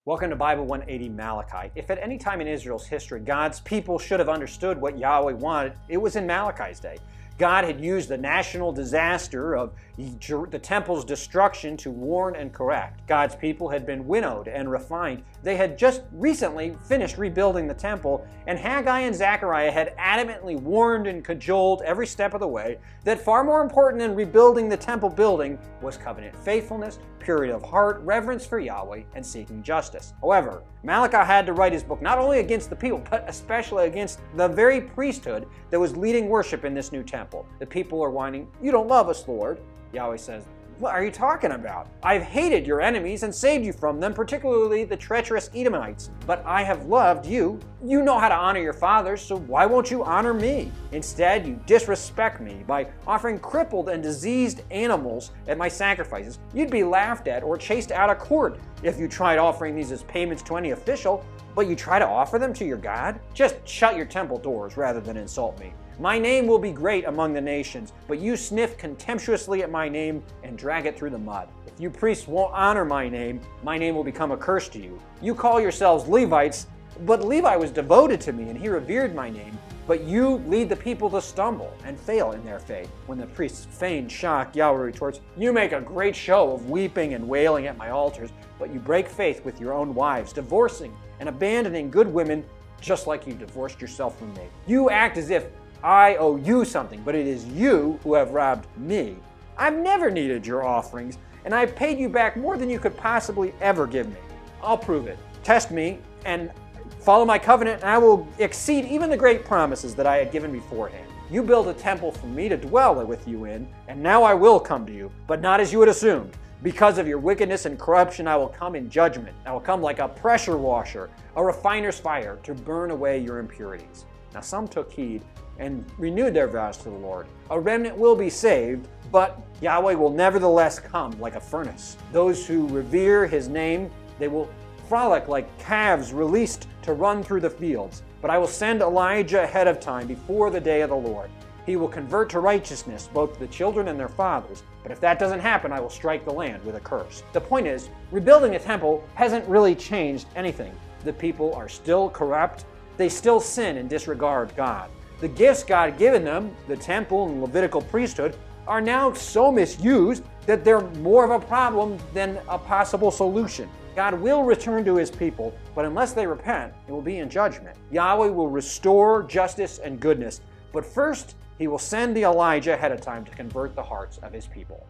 Welcome to Bible 180 Malachi. If at any time in Israel's history God's people should have understood what Yahweh wanted, it was in Malachi's day. God had used the national disaster of the temple's destruction to warn and correct. God's people had been winnowed and refined. They had just recently finished rebuilding the temple, and Haggai and Zechariah had adamantly warned and cajoled every step of the way that far more important than rebuilding the temple building was covenant faithfulness, purity of heart, reverence for Yahweh, and seeking justice. However, Malachi had to write his book not only against the people, but especially against the very priesthood that was leading worship in this new temple. The people are whining, "You don't love us, Lord." Yahweh says, "What are you talking about? I've hated your enemies and saved you from them, particularly the treacherous Edomites. But I have loved you. You know how to honor your fathers, so why won't you honor me? Instead, you disrespect me by offering crippled and diseased animals at my sacrifices. You'd be laughed at or chased out of court if you tried offering these as payments to any official, but you try to offer them to your God? Just shut your temple doors rather than insult me. My name will be great among the nations, but you sniff contemptuously at my name and drag it through the mud. If you priests won't honor my name will become a curse to you. You call yourselves Levites, but Levi was devoted to me and he revered my name. But you lead the people to stumble and fail in their faith." When the priests feign shock, Yahweh retorts, "You make a great show of weeping and wailing at my altars, but you break faith with your own wives, divorcing and abandoning good women just like you divorced yourself from me. You act as if I owe you something, but it is you who have robbed me. I've never needed your offerings, and I've paid you back more than you could possibly ever give me. I'll prove it. Test me and follow my covenant, and I will exceed even the great promises that I had given beforehand. You build a temple for me to dwell with you in, and now I will come to you, but not as you had assumed. Because of your wickedness and corruption, I will come in judgment. I will come like a pressure washer, a refiner's fire, to burn away your impurities." Now some took heed and renewed their vows to the Lord. A remnant will be saved, but Yahweh will nevertheless come like a furnace. Those who revere his name, they will frolic like calves released to run through the fields. But I will send Elijah ahead of time before the day of the Lord. He will convert to righteousness both the children and their fathers. But if that doesn't happen, I will strike the land with a curse. The point is, rebuilding the temple hasn't really changed anything. The people are still corrupt. They still sin and disregard God. The gifts God had given them, the temple and Levitical priesthood, are now so misused that they're more of a problem than a possible solution. God will return to his people, but unless they repent, it will be in judgment. Yahweh will restore justice and goodness, but first he will send the Elijah ahead of time to convert the hearts of his people.